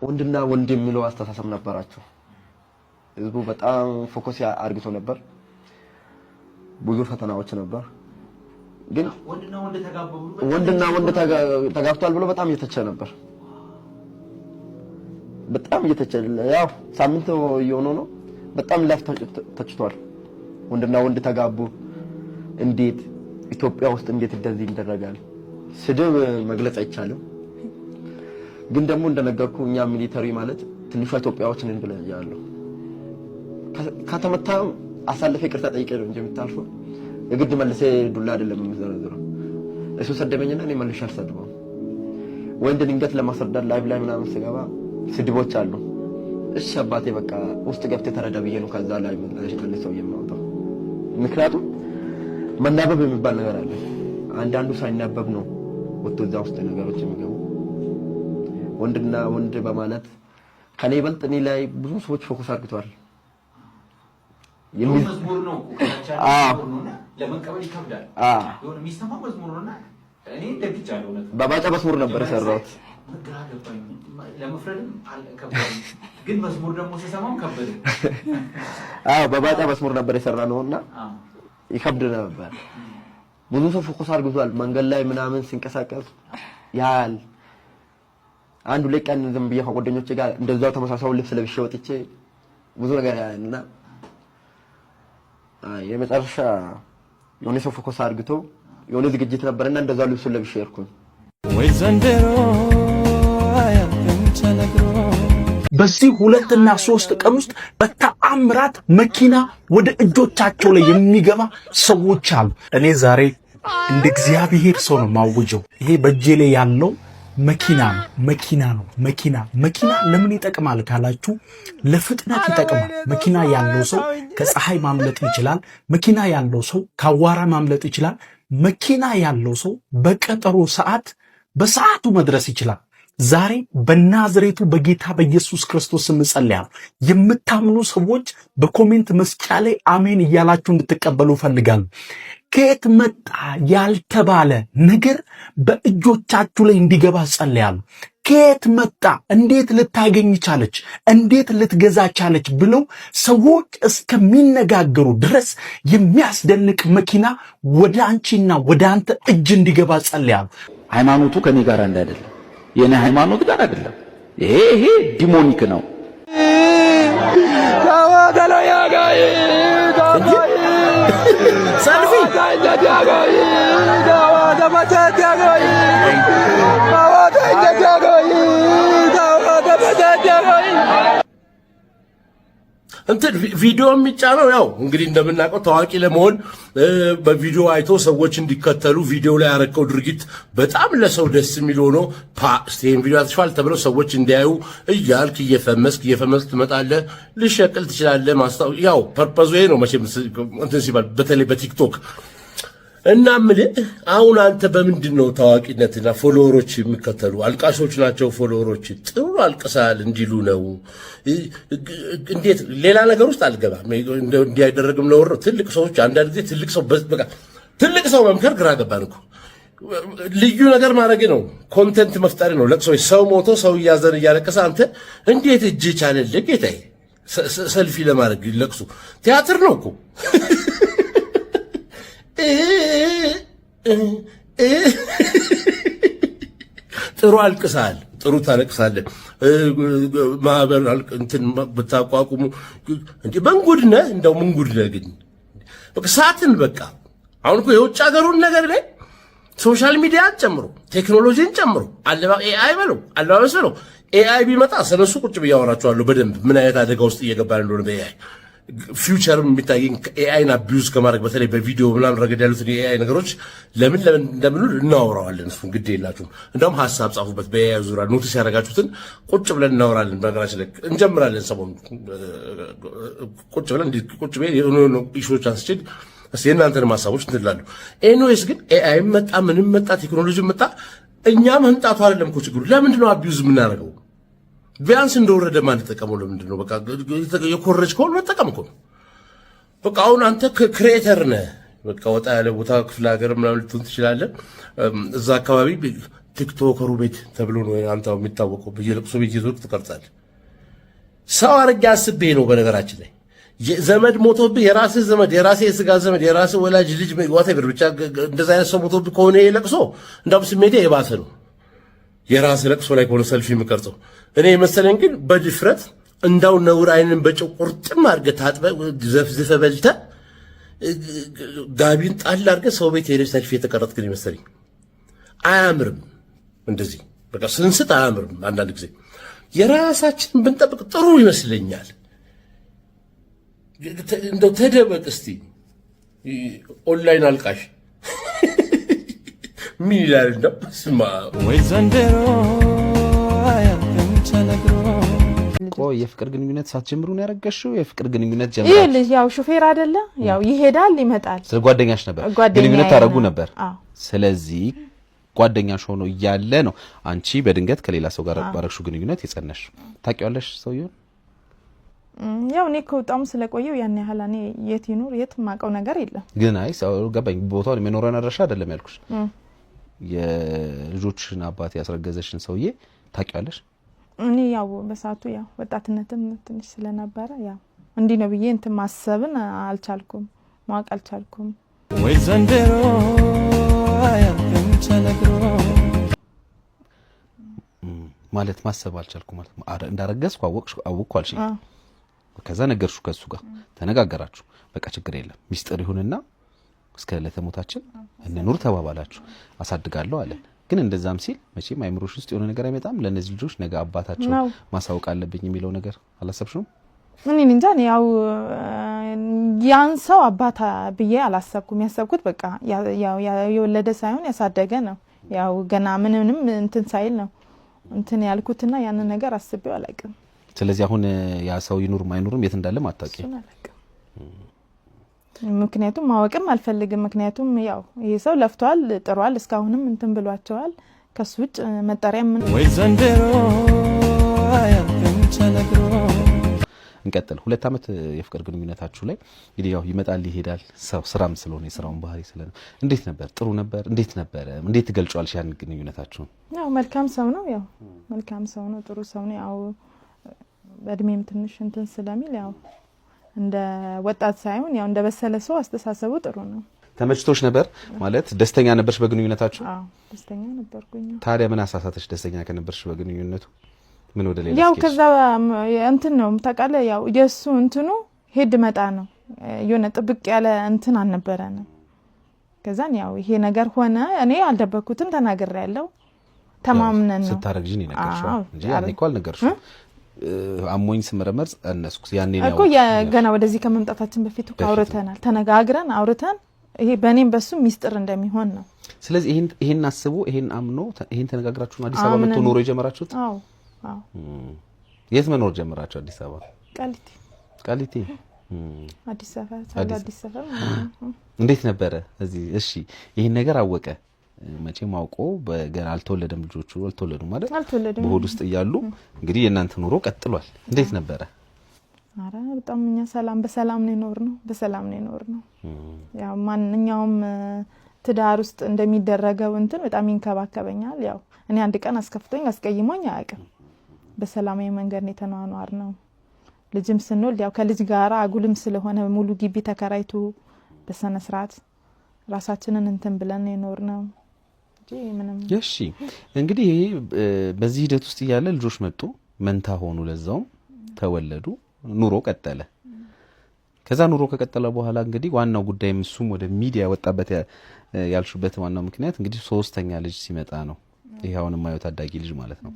ወንድና ወንድ የሚለው አስተሳሰብ ነበራቸው። ህዝቡ በጣም ፎከስ አድርጎ ነበር። ብዙ ፈተናዎች ነበር። ግን ወንድና ወንድ ተጋብቷል ብሎ በጣም እየተቸ ነበር። በጣም እየተቸ ያው ሳምንት የሆነ ነው። በጣም ላፍ ተችቷል። ወንድና ወንድ ተጋቡ እንዴት ኢትዮጵያ ውስጥ እንዴት እንደዚህ ይደረጋል? ስድብ መግለጽ አይቻልም። ግን ደግሞ እንደነገርኩ እኛ ሚሊተሪ ማለት ትንሿ ኢትዮጵያዎች ነን ብለያለሁ። ከተመታ አሳልፈ ይቅርታ ጠይቄ ነው እንጂ የምታልፈው የግድ መልሴ ዱላ አይደለም የምዘረዝረው። እሱ ሰደበኝና እኔ መልሼ አልሰድበውም። ወንድ ድንገት ለማስረዳት ላይቭ ላይ ምናምን ስገባ ስድቦች አሉ። እሺ አባቴ በቃ ውስጥ ገብተህ ተረዳ ብዬ ነው ከዛ ላይ መልሰው የማወጣው። ምክንያቱም መናበብ የሚባል ነገር አለ። አንዳንዱ ሳይናበብ ነው ወጥቶ እዛ ውስጥ ነገሮች የሚገቡ። ወንድና ወንድ በማለት ከኔ ይበልጥ እኔ ላይ ብዙ ሰዎች ፎከስ አድርገዋል። መዝሙር ነው ለመቀበል ይከብዳል። የሆነ የሚሰማው መዝሙር ነውና እኔ ደግቻለሁ። በባጫ መዝሙር ነበር የሰራሁት። ለመፍረድም አልከበደም፣ ግን መዝሙር ደግሞ ሲሰማው ከበደ። በባጫ መዝሙር ነበር የሰራነውና ይከብድ ነበር። ብዙ ሰው ፎከስ አድርጓል። መንገድ ላይ ምናምን ሲንቀሳቀስ ያል አንዱ ለቀን ዝም ብዬ ከጓደኞቼ ጋር እንደዛው ተመሳሳይ ልብስ ለብሼ ወጥቼ ብዙ ነገር ያልና የመጨረሻ የሆነ ሰው ፎከስ አድርጎ የሆነ ዝግጅት ነበርና እንደዛው ልብስ ለብሼ ሄድኩኝ። ወይ ዘንድሮ በዚህ 2 እና 3 ቀን ውስጥ በተአምራት መኪና ወደ እጆቻቸው ላይ የሚገባ ሰዎች አሉ። እኔ ዛሬ እንደ እግዚአብሔር ሰው ነው ማውጀው። ይሄ በእጄ ላይ ያለው መኪና ለምን ይጠቅማል ካላችሁ፣ ለፍጥነት ይጠቅማል። መኪና ያለው ሰው ከፀሐይ ማምለጥ ይችላል። መኪና ያለው ሰው ከአዋራ ማምለጥ ይችላል። መኪና ያለው ሰው በቀጠሮ ሰዓት በሰዓቱ መድረስ ይችላል። ዛሬ በናዝሬቱ በጌታ በኢየሱስ ክርስቶስ ስም ጸልያለሁ። የምታምኑ ሰዎች በኮሜንት መስጫ ላይ አሜን እያላችሁ እንድትቀበሉ ፈልጋለሁ። ከየት መጣ ያልተባለ ነገር በእጆቻችሁ ላይ እንዲገባ ጸልያለሁ። ከየት መጣ፣ እንዴት ልታገኝ ቻለች፣ እንዴት ልትገዛ ቻለች ብለው ሰዎች እስከሚነጋገሩ ድረስ የሚያስደንቅ መኪና ወደ አንቺና ወደ አንተ እጅ እንዲገባ ጸልያለሁ። ሃይማኖቱ ከኔ ጋር አይደለም፣ የኔ ሃይማኖት ጋር አይደለም። ይሄ ዲሞኒክ ነው። ሰልፊ እንትን ቪዲዮ የሚጫነው ያው እንግዲህ እንደምናውቀው ታዋቂ ለመሆን በቪዲዮ አይቶ ሰዎች እንዲከተሉ ቪዲዮ ላይ ያረከው ድርጊት በጣም ለሰው ደስ የሚል ሆኖ ስቴን ቪዲዮ አትሽፋል ተብለው ሰዎች እንዲያዩ እያልክ እየፈመስክ ትመጣለህ። ልሸቅል ትችላለህ። ማስታው ያው ፐርፐዙ ይሄ ነው መቼም እንትን ሲባል በተለይ በቲክቶክ እና አሁን አንተ በምንድነው ታዋቂነትና ፎሎወሮች የሚከተሉ? አልቃሾች ናቸው ፎሎወሮች። ጥሩ አልቅሳል እንዲሉ ነው። እንዴት ሌላ ነገር ውስጥ አልገባም። እንዲያደርግም ነው። ትልቅ ሰዎች አንዳንድ ጊዜ ትልቅ ሰው መምከር ግራ ገባን እኮ። ልዩ ነገር ማድረግ ነው፣ ኮንቴንት መፍጠር ነው። ለቅሶ ሰው ሞቶ ሰው እያዘን እያለቀሰ አንተ እንዴት እጅ ቻለልህ ጌታዬ? ሰልፊ ለማድረግ ለቅሶ ቲያትር ነው እኮ። ጥሩ አልቅሳል፣ ጥሩ ታለቅሳለህ። ማህበር እንትን ብታቋቁሙ እንዴ መንጉድነህ፣ እንደው መንጉድነህ ግን በቃ ሳትን በቃ አሁን እኮ የውጭ ሀገሩን ነገር ላይ ሶሻል ሚዲያን ጨምሮ ቴክኖሎጂን ጨምሮ ኤአይ በለው አለባበስ በለው ኤአይ ቢመጣ ስለሱ ቁጭ ብዬ አወራቸዋለሁ በደንብ ምን አይነት አደጋ ውስጥ እየገባን እንደሆነ በኤአይ ፊውቸር የሚታየኝ ኤአይን አቢዩዝ ከማድረግ በተለይ በቪዲዮ ምናምን ረገድ ያሉትን የኤአይ ነገሮች ለምን እንደምንሉ እናወራዋለን። እሱን ግድ የላችሁም። እንደውም ሀሳብ ጻፉበት። በኤአይ ዙሪያ ኖቲስ ያደረጋችሁትን ቁጭ ብለን እናወራለን። በነገራችን ላይ እንጀምራለን። ሰሞኑን ቁጭ ብለን የሆኑ ኢሹዎች አንስቼ የእናንተንም ሀሳቦች እንትላሉ። ኤኒዌይስ ግን ኤአይ መጣ፣ ምንም መጣ፣ ቴክኖሎጂ መጣ፣ እኛ መምጣቱ አይደለም እኮ ችግሩ። ለምንድን ነው አቢዩዝ የምናደርገው? ቢያንስ እንደወረደ ማን ተጠቀመው? ለምንድን ነው በቃ የኮረጅ ከሆነ መጠቀም እኮ ነው። በቃ አሁን አንተ ክሬተር ነህ። በቃ ወጣ ያለ ቦታ ክፍለ ሀገር ምናምን ልትሆን ትችላለህ። እዛ አካባቢ ቲክቶከሩ ቤት ተብሎ ነው አንተው የሚታወቀው በየለቅሶ ቤት ይዞት ትቀርጻለህ። ሰው አርጋ አስቤ ነው በነገራችን ላይ ዘመድ ሞቶብህ የራስህ ዘመድ የራስህ የስጋ ዘመድ የራስህ ወላጅ ልጅ ወታይበር ብቻ እንደዛ አይነት ሰው ሞቶብህ ከሆነ ለቅሶ እንደውም ስሜቴ የባሰ ነው። የራስህ ለቅሶ ላይ ከሆነ ሰልፊ የምቀርጸው እኔ መሰለኝ። ግን በድፍረት እንዳው ነውር አይንን በጨው ቁርጥም አድርገህ ታጥበህ ዘፍዝፈህ በልተህ ጋቢን ጣል አድርገህ ሰው ቤት ሄደህ ሰልፊ የተቀረጥክ ግን ይመስለኝ። አያምርም እንደዚህ በቃ ስንስት አያምርም። አንዳንድ ጊዜ የራሳችንን ብንጠብቅ ጥሩ ይመስለኛል። እንደው ተደበቅ እስቲ ኦንላይን አልቃሽ ምን ይላል እንደው ስማ ወይ ዘንድሮ አያልቅም ተነግሮ። ቆይ የፍቅር ግንኙነት ሳትጀምሩ ነው ያረጋሽው? የፍቅር ግንኙነት ጀምራ ይሄ ልጅ ያው ሹፌር አይደለ? ያው ይሄዳል ይመጣል። ስለ ጓደኛሽ ነበር ግንኙነት ታረጉ ነበር? ስለዚህ ጓደኛሽ ሆኖ እያለ ነው አንቺ በድንገት ከሌላ ሰው ጋር ባረግሹ ግንኙነት የጸነሽ። ታውቂዋለሽ ሰውየው? ያው እኔ ከወጣም ስለቆየው ያን ያህል እኔ የት ይኖር የት ማቀው ነገር የለም። ግን አይ ሰው ገባኝ። ቦታው የመኖሪያ አድራሻ አይደለም ያልኩሽ። የልጆችን አባት ያስረገዘሽን ሰውዬ ታውቂዋለሽ? እኔ ያው በሳቱ ያው ወጣትነትም ትንሽ ስለነበረ ያው እንዲህ ነው ብዬ እንትን ማሰብን አልቻልኩም፣ ማወቅ አልቻልኩም። ወይ ዘንድሮ አያልቅም ተነግሮ ማለት ማሰብ አልቻልኩም ማለት እንዳረገዝኩ አወቅኩ አልሽ። ከዛ ነገርሹ ከሱ ጋር ተነጋገራችሁ። በቃ ችግር የለም ሚስጥር ይሁንና እስከ ለተሞታችን እንኑር ተባባላችሁ። አሳድጋለሁ አለ። ግን እንደዛም ሲል መቼም አይምሮሽ ውስጥ የሆነ ነገር አይመጣም? ለነዚህ ልጆች ነገ አባታቸው ማሳወቅ አለብኝ የሚለው ነገር አላሰብሽም? እኔ እንጃ ያው ያን ሰው አባታ ብዬ አላሰብኩም። ያሰብኩት በቃ ያው የወለደ ሳይሆን ያሳደገ ነው። ያው ገና ምንም እንትን ሳይል ነው እንትን ያልኩትና ያን ነገር አስቤው አላውቅም። ስለዚህ አሁን ያ ሰው ይኑር ማይኑርም የት እንዳለ ማታውቂ? ምክንያቱም ማወቅም አልፈልግም። ምክንያቱም ያው ይሄ ሰው ለፍቷል ጥሯል እስካሁንም እንትን ብሏቸዋል። ከሱ ውጭ መጣሪያ ምን ወይ ዘንድሮ አያልቅም ተነግሮ። እንቀጥል። 2 አመት የፍቅር ግንኙነታችሁ ላይ እንግዲህ ያው ይመጣል ይሄዳል ሰው ስራም ስለሆነ የስራውን ባህሪ ስለሆነ እንዴት ነበር? ጥሩ ነበር? እንዴት ነበር? እንዴት ትገልጫለሽ ያን ግንኙነታችሁ? ያው መልካም ሰው ነው። ያው መልካም ሰው ነው፣ ጥሩ ሰው ነው። ያው በእድሜም ትንሽ እንትን ስለሚል ያው እንደ ወጣት ሳይሆን ያው እንደ በሰለ ሰው አስተሳሰቡ ጥሩ ነው። ተመችቶሽ ነበር ማለት ደስተኛ ነበርሽ በግንኙነታችሁ? አዎ ደስተኛ ነበርኩኝ። ታዲያ ምን አሳሳተሽ ደስተኛ ከነበርሽ በግንኙነቱ? ምን ወደ ሌላ ያው ከዛ እንትን ነው ታውቃለህ፣ ያው የሱ እንትኑ ሄድ መጣ ነው የሆነ ጥብቅ ያለ እንትን አልነበረንም። ከዛን ያው ይሄ ነገር ሆነ። እኔ አልደበኩትም ተናግሬያለሁ። ተማምነን ነው ስታረግጂኝ ነገርሽው እንጂ ያኔ እኮ አልነገርሽም። አሞኝ ስመረመር ጸነስኩ ያኔ ነው እኮ ገና ወደዚህ ከመምጣታችን በፊት እኮ አውርተናል፣ ተነጋግረን አውርተን ይሄ በእኔም በሱ ሚስጥር እንደሚሆን ነው። ስለዚህ ይሄን አስቦ ይሄን አምኖ ይሄን ተነጋግራችሁ ነው አዲስ አበባ መጥቶ ኖሮ የጀመራችሁት? አዎ አዎ። የት መኖር ጀመራችሁ? አዲስ አበባ ቃሊቲ። ቃሊቲ አዲስ ሰፈር። እንዴት ነበረ እዚህ? እሺ ይሄን ነገር አወቀ መቼም አውቆ በገና አልተወለደም፣ ልጆቹ አልተወለዱም ማለት በሆድ ውስጥ እያሉ እንግዲህ የእናንተ ኑሮ ቀጥሏል። እንዴት ነበረ? አረ በጣም እኛ በሰላም ነው የኖርነው። ያው ማንኛውም ትዳር ውስጥ እንደሚደረገው እንትን በጣም ይንከባከበኛል። ያው እኔ አንድ ቀን አስከፍቶኝ አስቀይሞኝ አያውቅም። በሰላማዊ መንገድ ነው የተኗኗርነው። ልጅም ስንወልድ ያው ከልጅ ጋራ አጉልም ስለሆነ ሙሉ ግቢ ተከራይቶ በሰነ ስርዓት ራሳችንን እንትን ብለን የኖርነው እንጂ ምንም። እሺ እንግዲህ በዚህ ሂደት ውስጥ እያለ ልጆች መጡ፣ መንታ ሆኑ፣ ለዛውም ተወለዱ፣ ኑሮ ቀጠለ። ከዛ ኑሮ ከቀጠለ በኋላ እንግዲህ ዋናው ጉዳይ እሱም ወደ ሚዲያ ወጣበት ያልሹበት ዋናው ምክንያት እንግዲህ 3ኛ ልጅ ሲመጣ ነው። ይሄ አሁን የማየው ታዳጊ ልጅ ማለት ነው።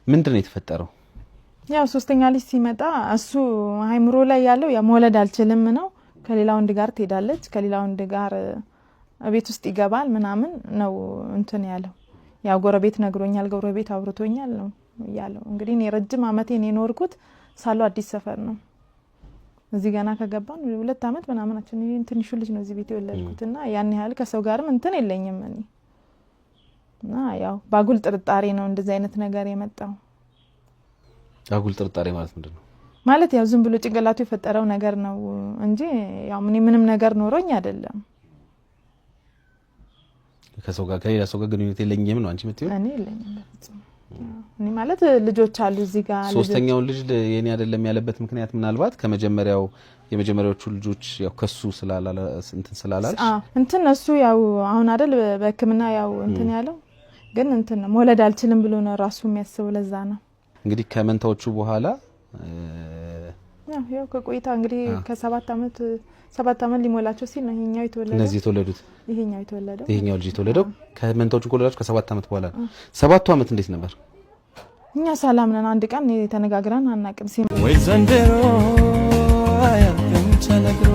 ምንድነው የተፈጠረው? ያው 3ኛ ልጅ ሲመጣ እሱ አይምሮ ላይ ያለው ያ መውለድ አልችልም ነው። ከሌላ ወንድ ጋር ትሄዳለች፣ ከሌላ ወንድ ጋር ቤት ውስጥ ይገባል ምናምን ነው እንትን ያለው። ያው ጎረቤት ነግሮኛል፣ ጎረቤት አውርቶኛል ነው ያለው። እንግዲህ እኔ ረጅም አመቴን የኖርኩት ሳሉ አዲስ ሰፈር ነው። እዚህ ገና ከገባን 2 አመት ምናምናችን ትንሹ ልጅ ነው እዚህ ቤት የወለድኩትና ያን ያህል ከሰው ጋርም እንትን የለኝም እኔ እና ያው ባጉል ጥርጣሬ ነው እንደዚህ አይነት ነገር የመጣው። አጉል ጥርጣሬ ማለት ምንድነው? ማለት ያው ዝም ብሎ ጭንቅላቱ የፈጠረው ነገር ነው እንጂ ያው ምንም ነገር ኖሮኝ አይደለም። ከሰው ጋር ከሌላ ሰው ጋር ግንኙነት የለኝም ነው አንቺ የምትይው? እኔ የለኝም በፍጹም። እኔ ማለት ልጆች አሉ እዚህ ጋር። ሶስተኛው ልጅ የኔ አይደለም ያለበት ምክንያት ምናልባት የመጀመሪያዎቹ ልጆች ያው ከሱ ስላላለ እንትን ስላላልሽ እንትን እሱ ያው አሁን አይደል በሕክምና ያው እንትን ያለው ግን እንትን መውለድ አልችልም ብሎ ነው ራሱ የሚያስበው። ለዛ ነው እንግዲህ ከመንታዎቹ በኋላ ያው ከቆይታ እንግዲህ ከ7 ዓመት ሊሞላቸው ሲል ነው ይሄኛው የተወለደው። እነዚህ የተወለዱት ይሄኛው ልጅ የተወለደው ከመንታዎቹ ከወለዳችሁ ከ7 ዓመት በኋላ ነው። 7 ዓመት እንዴት ነበር? እኛ ሰላም ነን። አንድ ቀን ተነጋግረን አናውቅም። ወይ ዘንድሮ አያልቅም ተነግሮ